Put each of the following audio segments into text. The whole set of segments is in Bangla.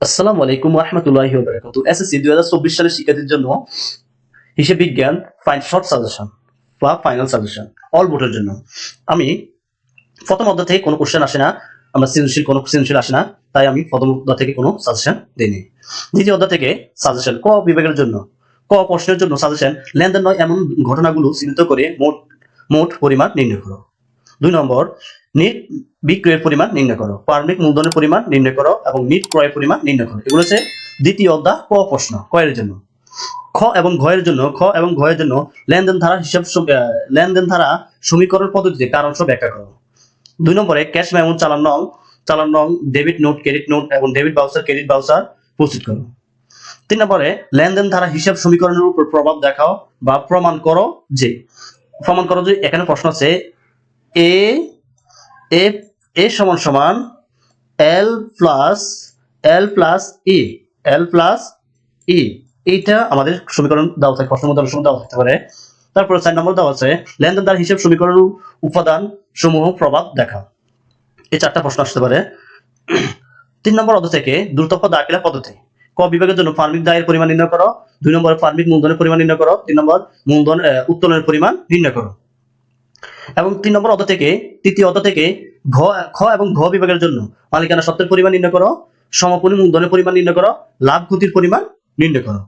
আসসালামু আলাইকুম ওয়া রাহমাতুল্লাহি ওয়া বারাকাতুহু। এসএসসি 2024 সালের শিক্ষার্থীদের জন্য হিসাব বিজ্ঞান শর্ট সাজেশন বা ফাইনাল সাজেশন অল বোর্ডের জন্য। আমি প্রথম অধ্যায় থেকে কোনো কোশ্চেন আসে না, আমরা সৃজনশীল আসে না, তাই আমি প্রথম অধ্যায় থেকে কোনো সাজেশন দিইনি। দ্বিতীয় অধ্যায় থেকে সাজেশন ক বিভাগের জন্য, ক প্রশ্নের জন্য সাজেশন লেনদেন নয় এমন ঘটনাগুলো চিহ্নিত করে মোট মোট পরিমাণ নির্ণয় করো। 2 নম্বর নিট বিক্রয়ের পরিমাণ নির্ণয় করো, পারমিট মূলধনের পরিমাণ নির্ণয় করো এবং নিট ক্রয়ের পরিমাণ নির্ণয় করো। এগুলো হচ্ছে দ্বিতীয় অধ্যায় ক প্রশ্ন ক এর জন্য। খ এবং ঘ এর জন্য লেনদেন ধারা সমীকরণ পদ্ধতিতে কারণসহ ব্যাখ্যা করো। 2 নম্বরে ক্যাশ মেমো চালান নং ডেবিট নোট ক্রেডিট নোট এবং ডেবিট ভাউচার ক্রেডিট ভাউচার প্রস্তুত করো। 3 নম্বরে লেনদেন ধারা হিসাব সমীকরণের উপর প্রভাব দেখাও বা প্রমাণ করো যে এখানে প্রশ্ন আছে এ এ সমান সমান এল প্লাস ই। এইটা আমাদের সমীকরণ দেওয়া থাকে, প্রশ্নের মধ্যে অনেক সময় দেওয়া থাকতে পারে। তারপরে 4 নম্বর দেওয়া আছে লেনদেন দ্বারা হিসাব সমীকরণ উপাদান সমূহ প্রভাব দেখা। এই 4টা প্রশ্ন আসতে পারে। 3 নম্বর অধ্যায় থেকে দ্রুতপ দাখিলা পদ্ধতি। ক বিভাগের জন্য ফার্মিক দায়ের পরিমাণ নির্ণয় করো। 2 নম্বরে ফার্মিক মূলধনের পরিমাণ নির্ণয় করো। 3 নম্বর মূলধন উত্তোলনের পরিমাণ নির্ণয় করো। এবং 3 নম্বর অধ্যায় থেকে তৃতীয় অধ্যায় থেকে খ এবং ঘ বিভাগের জন্য মালিকানা সত্ত্বের পরিমাণ নির্ণয় করো, সমাপনী মূলধনের পরিমাণ নির্ণয় করো, লাভ ক্ষতির পরিমাণ নির্ণয় করো।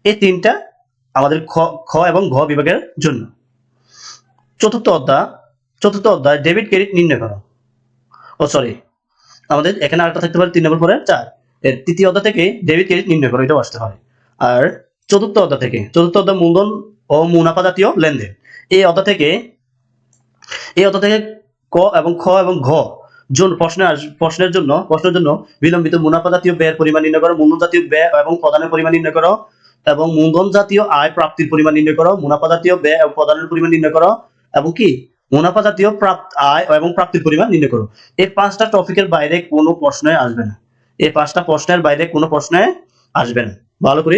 এই 3টা আমাদের খ এবং ঘ বিভাগের জন্য। চতুর্থ অধ্যায় ডেবিট ক্রেডিট নির্ণয় করো। আমাদের এখানে আরেকটা থাকতে পারে 3 নম্বর পরে 4। তৃতীয় অধ্যায় থেকে ডেবিট ক্রেডিট নির্ণয় করো, এটাও আসতে পারে। আর চতুর্থ অধ্যায় মূলধন ও মুনাফা জাতীয় লেনদেন। এই অধ্যায় থেকে ক এবং খ এবং ঘ প্রশ্নের জন্য বিলম্বিত মুনাফা জাতীয় ব্যয়ের পরিমাণ নির্ণয় করো, মূলধন জাতীয় ব্যয় এবং প্রদানের পরিমাণ নির্ণয় করো এবং মূলধন জাতীয় আয় প্রাপ্তির পরিমাণ নির্ণয় করো, মুনাফা জাতীয় ব্যয় এবং প্রদানের পরিমাণ নির্ণয় করো এবং কি মুনাফা জাতীয় আয় এবং প্রাপ্তির পরিমাণ নির্ণয় করো। এই 5টা টপিকের বাইরে কোনো প্রশ্নে আসবে না। এই 5টা প্রশ্নের বাইরে কোনো প্রশ্নে আসবে না। ভালো করে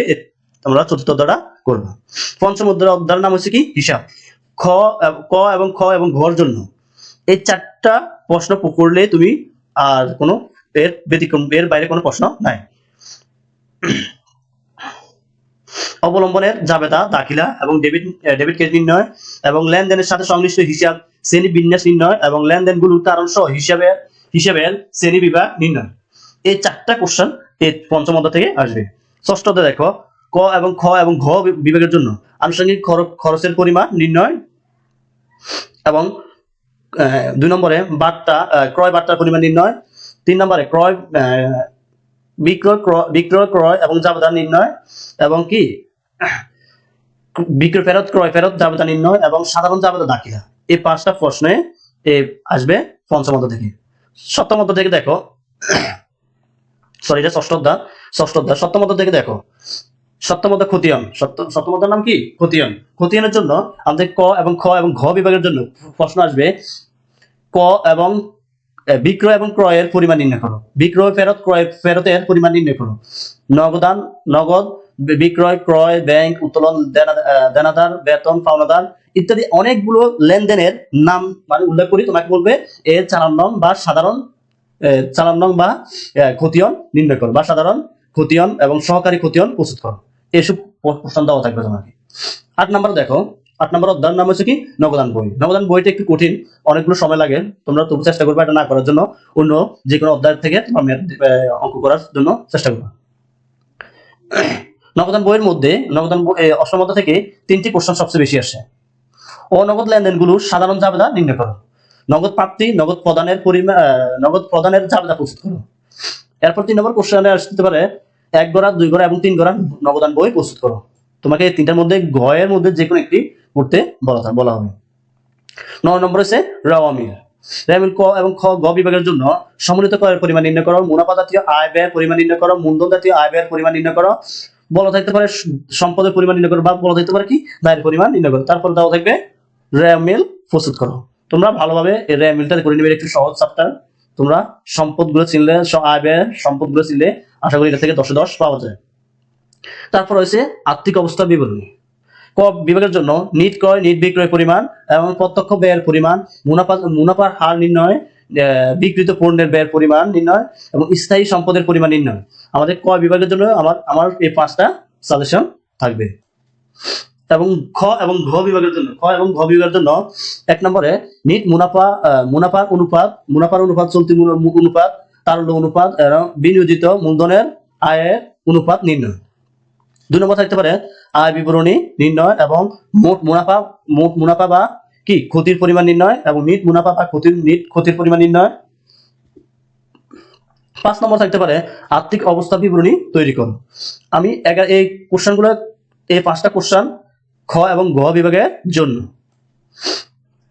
তোমরা চতুর্থ অধ্যায়টা করবে। পঞ্চম অধ্যায়ের নাম হচ্ছে কি হিসাব। ক এবং খ এবং ঘর জন্য এই 4টা প্রশ্ন করলে তুমি আর কোনো এর ব্যতিক্রম, এর বাইরে কোনো প্রশ্ন নাই। অবলম্বনের জাবেদা দাখিলা এবং ডেবিট ক্রেডিট নির্ণয় এবং লেনদেনের সাথে সংশ্লিষ্ট হিসাব শ্রেণী বিন্যাস নির্ণয় এবং লেনদেনগুলোর কারণ সহ হিসাবের শ্রেণী বিভাগ নির্ণয়। এই 4টা কোশ্চেন এই পঞ্চম অধ্যায় থেকে আসবে। ষষ্ঠ অধ্যায় দেখো ক এবং খ এবং ঘ বিভাগের জন্য আনুষঙ্গিক খরচের পরিমাণ নির্ণয় এবং 2 নম্বরে ক্রয় বার্তার পরিমাণ নির্ণয়। 3 নম্বরে বিক্রয় ক্রয় এবং জাবেদা নির্ণয় এবং কি বিক্রয় ফেরত ক্রয় ফেরত জাবেদা নির্ণয় এবং সাধারণ জাবেদা দাখিলা। এই 5টা প্রশ্নে আসবে পঞ্চম অধ্যায় থেকে। সপ্তম অধ্যায় থেকে দেখো এটা ষষ্ঠ অধ্যায়। সপ্তম অধ্যায় থেকে দেখো সপ্তম অধ্যায় খতিয়ান। সপ্তম অধ্যায়ের নাম কি খতিয়ানের জন্য আমাদের ক এবং খ এবং ঘ বিভাগের জন্য প্রশ্ন আসবে ক এবং বিক্রয় এবং ক্রয়ের পরিমাণ নির্ণয় করো, বিক্রয় ফেরত ক্রয় ফেরতের পরিমাণ নির্ণয় করো, নগদ বিক্রয় ক্রয় ব্যাংক উত্তোলন দেনাদার বেতন পাওনাদার ইত্যাদি অনেকগুলো লেনদেনের নাম মানে উল্লেখ করি, তোমাকে বলবে এর চালান নং বা খতিয়ান নির্ণয় করো বা সাধারণ খতিয়ান এবং সহকারী খতিয়ান প্রস্তুত করো। এসব প্রশ্ন দেওয়া থাকবে তোমাকে। 8 নম্বর দেখো 8 নম্বর অধ্যায়ের নাম হচ্ছে কি নগদান বইটা একটু কঠিন, অনেকগুলো সময় লাগে, তোমরা তবু চেষ্টা করবে এটা না করার জন্য, অন্য যে কোনো অধ্যায় থেকে তোমরা অঙ্ক করার জন্য চেষ্টা করবে। নগদান বইয়ের মধ্যে অষ্টম অধ্যায় থেকে 3টি কোশ্চেন সবচেয়ে বেশি আসে। অনগদ লেনদেনগুলোর সাধারণ জাবেদা নির্ণয় করো, নগদ প্রাপ্তি নগদ প্রদানের জাবেদা প্রস্তুত করো। এরপর 3 নম্বর কোশ্চেনে আসতে পারে 1 গড়া 2 গড়া এবং 3 গড়া নগদান বই প্রস্তুত করো। তোমাকে এই 3টার মধ্যে ঘ এর মধ্যে যে কোনো একটি করতে বলা হবে। 9 নম্বর হচ্ছে রেওয়ামিল ক এবং খ গ বিভাগের জন্য সম্মিলিত ক্রয়ের পরিমাণ নির্ণয় করো, মুনাফা জাতীয় আয় ব্যয়ের পরিমাণ নির্ণয় করো, মূলধন জাতীয় আয় ব্যয়ের পরিমাণ নির্ণয় করো, বলা থাকতে পারে সম্পদের পরিমাণ নির্ণয় করো বা বলা থাকতে পারে কি ব্যয়ের পরিমাণ নির্ণয় করো। তারপর দেওয়া থাকবে রেওয়ামিল প্রস্তুত করো। তোমরা ভালোভাবে এই রেওয়ামিলটা করে নেবে, একটু সহজ চ্যাপ্টার। তোমরা সম্পদগুলো চিনলে, আয় ব্যয়ের সম্পদগুলো চিনলে আশা করি এটা থেকে 10 এ 10 পাওয়া যায়। তারপর হচ্ছে আর্থিক অবস্থা বিবরণী। ক বিভাগের জন্য নিট বিক্রয় পরিমাণ এবং প্রত্যক্ষ ব্যয়ের পরিমাণ, মুনাফার হার নির্ণয়, বিক্রিত পণ্যের ব্যয়ের পরিমাণ নির্ণয় এবং স্থায়ী সম্পদের পরিমাণ নির্ণয়। আমাদের ক বিভাগের জন্য আমার এই 5টা সাজেশন থাকবে। এবং খ এবং ঘ বিভাগের জন্য 1 নম্বরে নিট মুনাফার অনুপাত চলতি অনুপাত, তারল্য অনুপাত এবং বিনিয়োজিত মূলধনের আয়ের অনুপাত নির্ণয়। 2 নম্বর থাকতে পারে আয় বিবরণী নির্ণয় এবং মোট মুনাফা বা কি ক্ষতির পরিমাণ নির্ণয় এবং নিট মুনাফা বা ক্ষতির পরিমাণ নির্ণয়। 5 নম্বর থাকতে পারে আর্থিক অবস্থা বিবরণী তৈরি করো। আমি এই কোশ্চেনগুলো, এই 5টা কোশ্চেন খ এবং ঘ বিভাগের জন্য।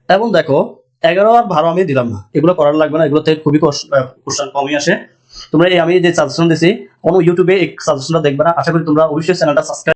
এবং দেখো 11 আর 12 আমি দিলাম না, এগুলো করার লাগবে না, এগুলোতে খুবই কোশ্চেন কমই আসে। তোমরা আমি যে সাজেশন দিছি কোনো ইউটিউবে এই সাজেশনটা দেখবে না। আশা করি তোমরা অবশ্যই চ্যানেলটা সাবস্ক্রাইব